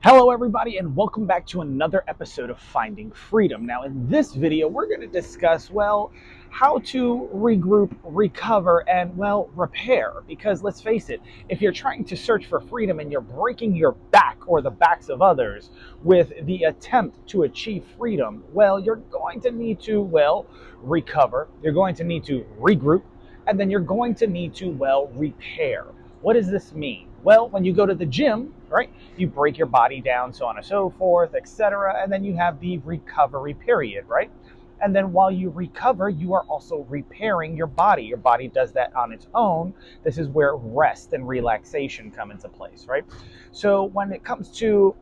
Hello everybody and welcome back to another episode of Finding Freedom. Now in this video we're going to discuss, how to regroup, recover, and, repair. Because let's face it, if you're trying to search for freedom and you're breaking your back or the backs of others with the attempt to achieve freedom, you're going to need to, recover, you're going to need to regroup, and then you're going to need to, repair. What does this mean? Well, when you go to the gym, right, you break your body down, so on and so forth, etc. And then you have the recovery period, right? And then while you recover, you are also repairing your body. Your body does that on its own. This is where rest and relaxation come into place, right? So when it comes to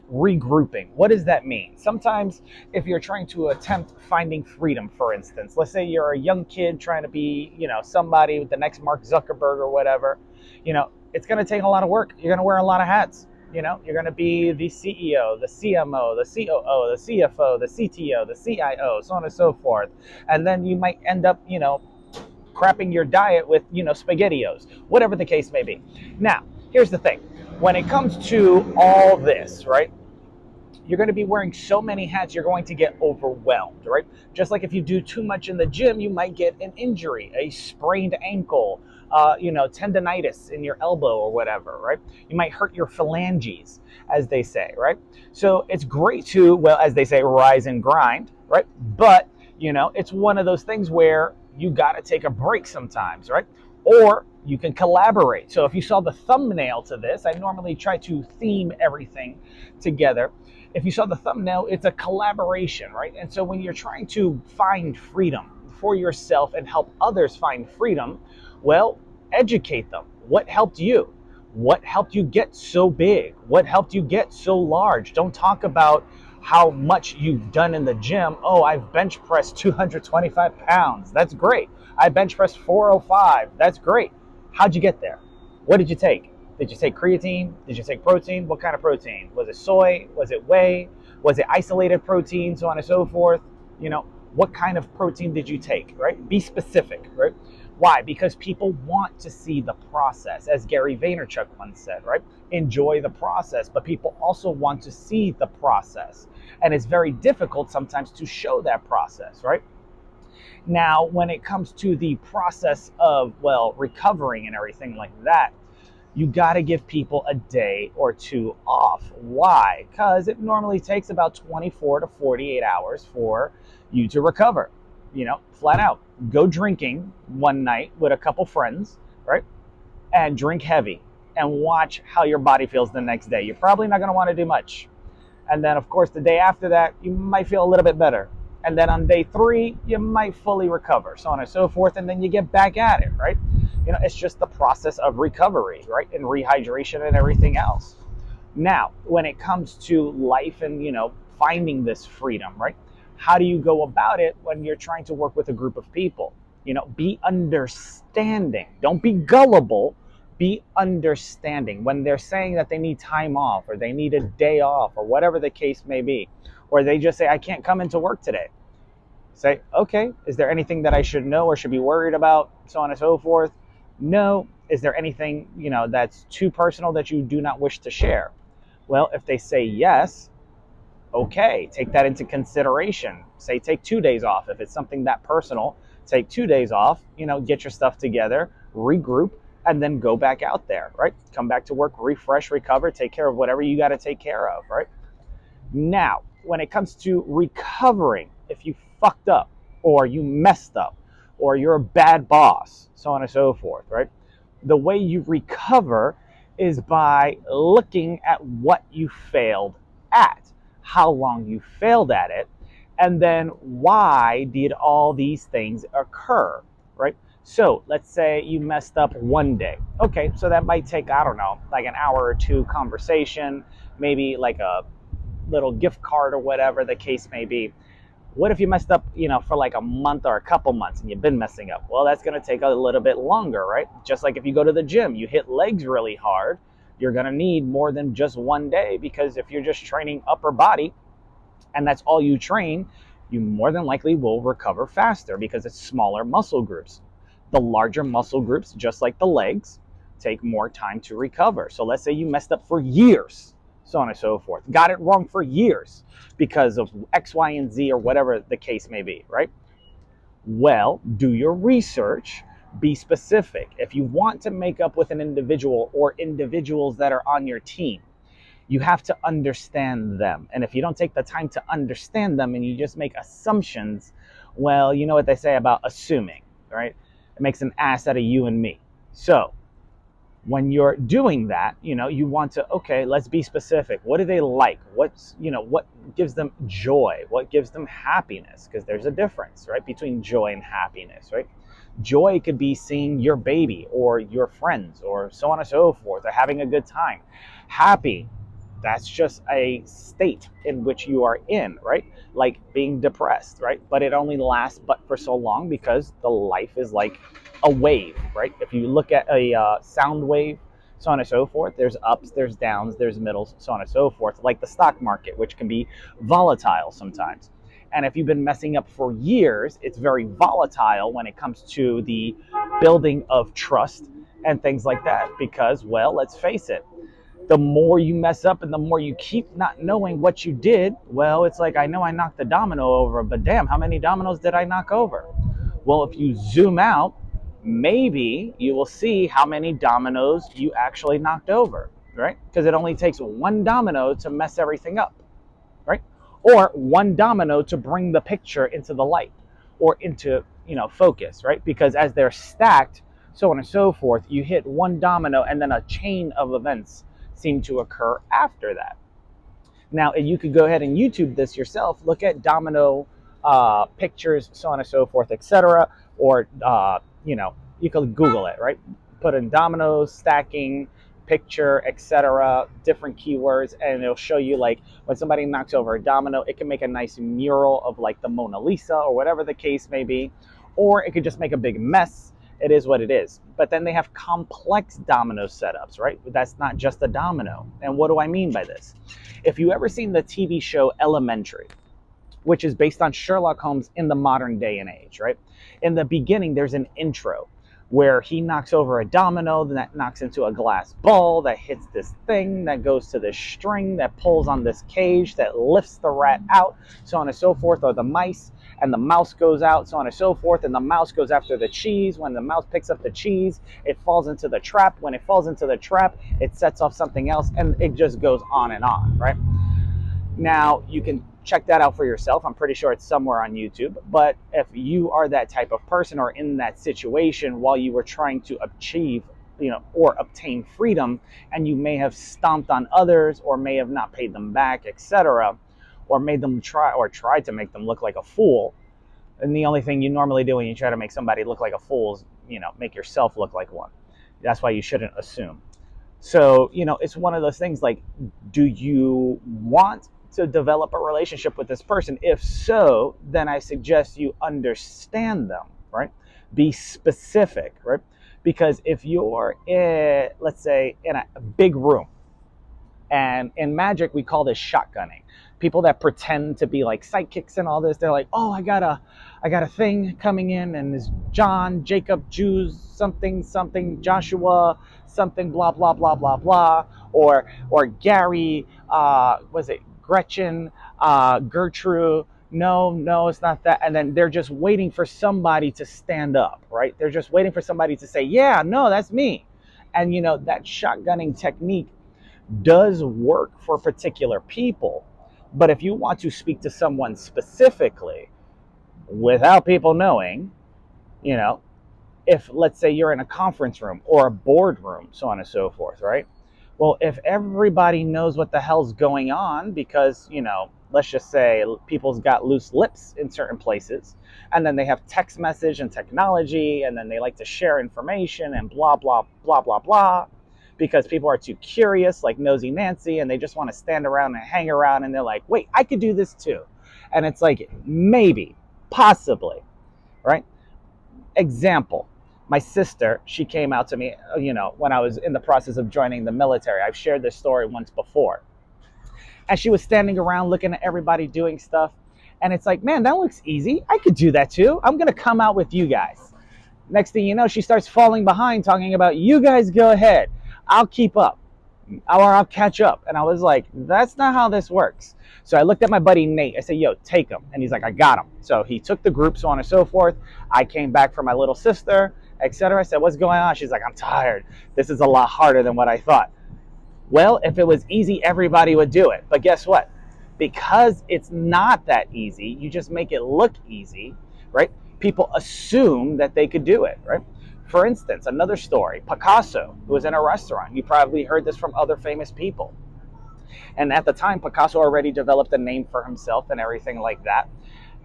regrouping, what does that mean? Sometimes if you're trying to attempt finding freedom, for instance, let's say you're a young kid trying to be, somebody with the next Mark Zuckerberg or whatever, it's going to take a lot of work. You're going to wear a lot of hats. You're going to be the CEO, the CMO, the COO, the CFO, the CTO, the CIO, so on and so forth. And then you might end up, crapping your diet with, SpaghettiOs, whatever the case may be. Now, here's the thing. When it comes to all this, right, you're going to be wearing so many hats, you're going to get overwhelmed, right? Just like if you do too much in the gym, you might get an injury, a sprained ankle, tendonitis in your elbow or whatever, right? You might hurt your phalanges, as they say, right? So it's great to, as they say, rise and grind, right? But, it's one of those things where you got to take a break sometimes, right? Or you can collaborate. So if you saw the thumbnail to this, I normally try to theme everything together. If you saw the thumbnail, it's a collaboration, right? And so when you're trying to find freedom for yourself and help others find freedom, educate them. What helped you? What helped you get so big? What helped you get so large? Don't talk about how much you've done in the gym. Oh, I've bench pressed 225 pounds. That's great. I bench pressed 405. That's great. How'd you get there? What did you take? Did you take creatine? Did you take protein? What kind of protein? Was it soy? Was it whey? Was it isolated protein? So on and so forth. What kind of protein did you take, right? Be specific, right? Why? Because people want to see the process. As Gary Vaynerchuk once said, right? Enjoy the process, but people also want to see the process. And it's very difficult sometimes to show that process, right? Now, when it comes to the process of, recovering and everything like that, you got to give people a day or two off. Why? Because it normally takes about 24 to 48 hours for you to recover. Flat out. Go drinking one night with a couple friends, right? And drink heavy and watch how your body feels the next day. You're probably not going to want to do much. And then, of course, the day after that, you might feel a little bit better. And then on day 3, you might fully recover, so on and so forth. And then you get back at it, right? It's just the process of recovery, right? And rehydration and everything else. Now, when it comes to life and, finding this freedom, right? How do you go about it when you're trying to work with a group of people? Be understanding. Don't be gullible. Be understanding. When they're saying that they need time off or they need a day off or whatever the case may be, or they just say, I can't come into work today. Say, okay, is there anything that I should know or should be worried about? So on and so forth. No. Is there anything, that's too personal that you do not wish to share? Well, if they say yes, okay, take that into consideration. Say take 2 days off. If it's something that personal, take 2 days off, get your stuff together, regroup, and then go back out there, right? Come back to work, refresh, recover, take care of whatever you got to take care of, right? Now, when it comes to recovering, if you fucked up or you messed up or you're a bad boss, so on and so forth, right? The way you recover is by looking at what you failed at, how long you failed at it, and then why did all these things occur, right? So let's say you messed up one day. Okay, so that might take, I don't know, like an hour or two conversation, maybe like a little gift card or whatever the case may be. What if you messed up, for like a month or a couple months and you've been messing up? Well, that's going to take a little bit longer, right? Just like if you go to the gym, you hit legs really hard, you're going to need more than just one day, because if you're just training upper body and that's all you train, you more than likely will recover faster because it's smaller muscle groups. The larger muscle groups, just like the legs, take more time to recover. So let's say you messed up for years. so on and so forth. Got it wrong for years because of X, Y, and Z, or whatever the case may be, right? Well, do your research, be specific. If you want to make up with an individual or individuals that are on your team, you have to understand them. And if you don't take the time to understand them and you just make assumptions, well, you know what they say about assuming, right? It makes an ass out of you and me. So when you're doing that, you want to, okay, let's be specific. What do they like? What gives them joy? What gives them happiness? Because there's a difference, right, between joy and happiness, right? Joy could be seeing your baby or your friends or so on and so forth, or having a good time. Happy, that's just a state in which you are in, right? Like being depressed, right? But it only lasts but for so long, because the life is like a wave, right? If you look at a sound wave, so on and so forth, there's ups, there's downs, there's middles, so on and so forth, like the stock market, which can be volatile sometimes. And if you've been messing up for years, it's very volatile when it comes to the building of trust and things like that, because, well, let's face it, the more you mess up and the more you keep not knowing what you did, well, it's like, I know I knocked the domino over, but damn, how many dominoes did I knock over? Well, if you zoom out, maybe you will see how many dominoes you actually knocked over, right? Because it only takes one domino to mess everything up, right? Or one domino to bring the picture into the light or into, focus, right? Because as they're stacked, so on and so forth, you hit one domino and then a chain of events seem to occur after that. Now, you could go ahead and YouTube this yourself. Look at domino pictures, so on and so forth, etc. Or, you could Google it, right? Put in dominoes, stacking, picture, etc., different keywords, and it'll show you, like, when somebody knocks over a domino, it can make a nice mural of like the Mona Lisa or whatever the case may be, or it could just make a big mess. It is what it is. But then they have complex domino setups, right? That's not just a domino. And what do I mean by this? If you ever seen the TV show Elementary, which is based on Sherlock Holmes in the modern day and age, right? In the beginning, there's an intro where he knocks over a domino, then that knocks into a glass ball, that hits this thing, that goes to this string, that pulls on this cage, that lifts the rat out, so on and so forth, or the mice, and the mouse goes out, so on and so forth, and the mouse goes after the cheese. When the mouse picks up the cheese, it falls into the trap. When it falls into the trap, it sets off something else, and it just goes on and on, right? Now, you can check that out for yourself. I'm pretty sure it's somewhere on YouTube. But if you are that type of person or in that situation while you were trying to achieve, or obtain freedom, and you may have stomped on others or may have not paid them back, etc., or made them tried to make them look like a fool, and the only thing you normally do when you try to make somebody look like a fool is, make yourself look like one. That's why you shouldn't assume. So, it's one of those things like, do you want to develop a relationship with this person? If so, then I suggest you understand them, right? Be specific, right? Because if you're let's say, in a big room, and in magic, we call this shotgunning. People that pretend to be like sidekicks and all this, they're like, oh, I got a thing coming in, and it's John, Jacob, Jews, something, Joshua, something, blah, blah, blah, blah, blah. Or Gary, was it Gretchen, Gertrude? No, it's not that. And then they're just waiting for somebody to stand up, right? They're just waiting for somebody to say, yeah, no, that's me. And, that shotgunning technique does work for particular people. But if you want to speak to someone specifically without people knowing, if, let's say, you're in a conference room or a boardroom, so on and so forth, right? Well, if everybody knows what the hell's going on, because, let's just say people's got loose lips in certain places, and then they have text message and technology, and then they like to share information and blah, blah, blah, blah, blah, because people are too curious, like Nosy Nancy, and they just want to stand around and hang around, and they're like, wait, I could do this too. And it's like, maybe, possibly, right? Example, my sister, she came out to me, when I was in the process of joining the military. I've shared this story once before. And she was standing around looking at everybody doing stuff. And it's like, man, that looks easy. I could do that too. I'm going to come out with you guys. Next thing you know, she starts falling behind, talking about, you guys go ahead. I'll keep up. or I'll catch up. And I was like, that's not how this works. So I looked at my buddy Nate. I said, yo, take him. And he's like, I got him. So he took the group, so on and so forth. I came back for my little sister, etc. I said, what's going on? She's like, I'm tired. This is a lot harder than what I thought. Well, if it was easy, everybody would do it. But guess what? Because it's not that easy, you just make it look easy, right? People assume that they could do it, right? For instance, another story, Picasso, who was in a restaurant. You probably heard this from other famous people. And at the time, Picasso already developed a name for himself and everything like that.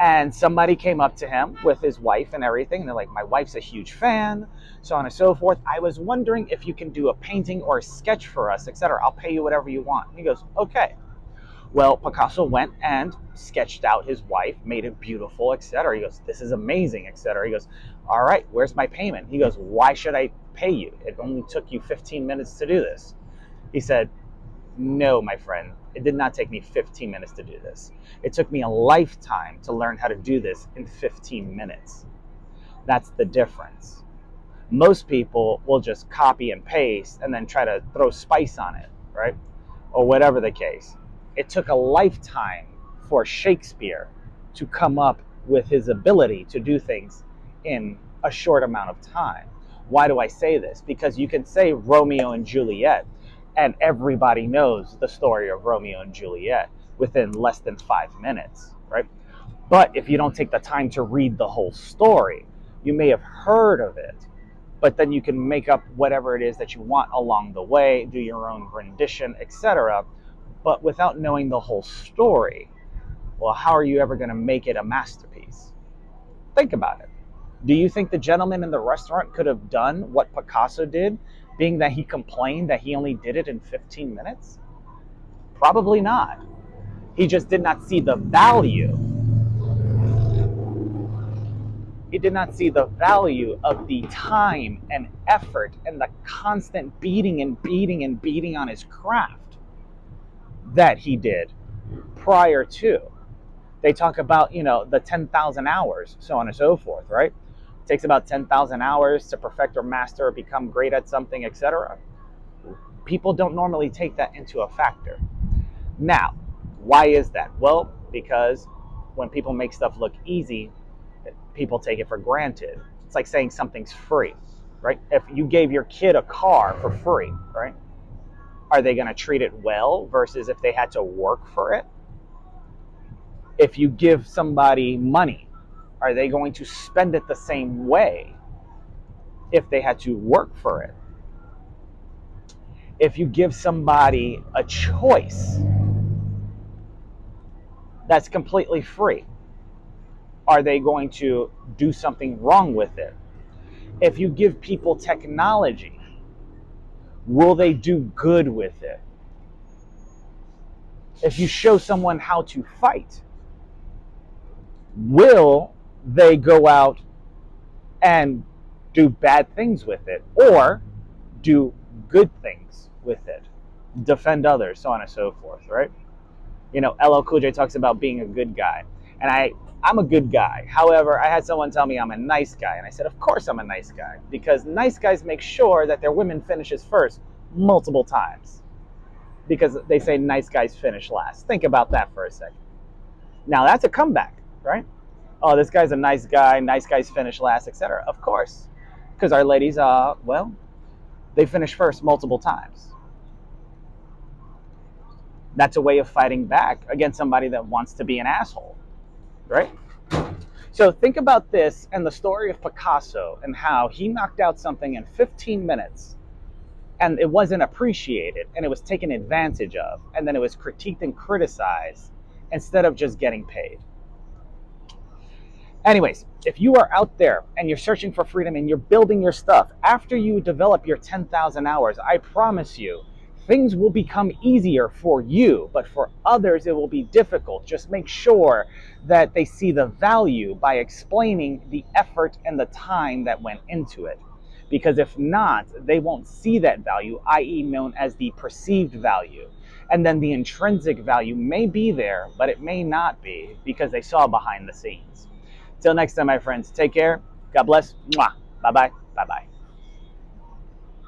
And somebody came up to him with his wife and everything. And they're like, my wife's a huge fan, so on and so forth. I was wondering if you can do a painting or a sketch for us, etc. I'll pay you whatever you want. And he goes, okay. Well, Picasso went and sketched out his wife, made it beautiful, etc. He goes, this is amazing, etc. He goes, all right, where's my payment? He goes, why should I pay you? It only took you 15 minutes to do this. He said, no, my friend, it did not take me 15 minutes to do this. It took me a lifetime to learn how to do this in 15 minutes. That's the difference. Most people will just copy and paste and then try to throw spice on it, right? Or whatever the case. It took a lifetime for Shakespeare to come up with his ability to do things in a short amount of time. Why do I say this? Because you can say Romeo and Juliet, and everybody knows the story of Romeo and Juliet within less than 5 minutes, right? But if you don't take the time to read the whole story, you may have heard of it, but then you can make up whatever it is that you want along the way, do your own rendition, etc. But without knowing the whole story, well, how are you ever going to make it a masterpiece? Think about it. Do you think the gentleman in the restaurant could have done what Picasso did, being that he complained that he only did it in 15 minutes? Probably not. He just did not see the value. He did not see the value of the time and effort and the constant beating and beating and beating on his craft that he did prior to. They talk about, the 10,000 hours, so on and so forth, right? It takes about 10,000 hours to perfect or master or become great at something, etc. People don't normally take that into a factor. Now, why is that? Well, because when people make stuff look easy, people take it for granted. It's like saying something's free, right? If you gave your kid a car for free, right? Are they going to treat it well versus if they had to work for it? If you give somebody money, are they going to spend it the same way if they had to work for it? If you give somebody a choice that's completely free, are they going to do something wrong with it? If you give people technology, will they do good with it? If you show someone how to fight, will they go out and do bad things with it or do good things with it, defend others, so on and so forth, right? LL Cool J talks about being a good guy, and I'm a good guy. However, I had someone tell me I'm a nice guy, and I said, of course I'm a nice guy, because nice guys make sure that their women finishes first multiple times, because they say nice guys finish last. Think about that for a second. Now that's a comeback, right? Oh, this guy's a nice guy, nice guys finish last, etc. Of course, because our ladies, they finish first multiple times. That's a way of fighting back against somebody that wants to be an asshole, right? So think about this and the story of Picasso and how he knocked out something in 15 minutes and it wasn't appreciated and it was taken advantage of, and then it was critiqued and criticized instead of just getting paid. Anyways, if you are out there and you're searching for freedom and you're building your stuff, after you develop your 10,000 hours, I promise you, things will become easier for you, but for others it will be difficult. Just make sure that they see the value by explaining the effort and the time that went into it. Because if not, they won't see that value, i.e. known as the perceived value. And then the intrinsic value may be there, but it may not be because they saw behind the scenes. Till next time, my friends, take care. God bless. Mwah. Bye-bye. Bye-bye.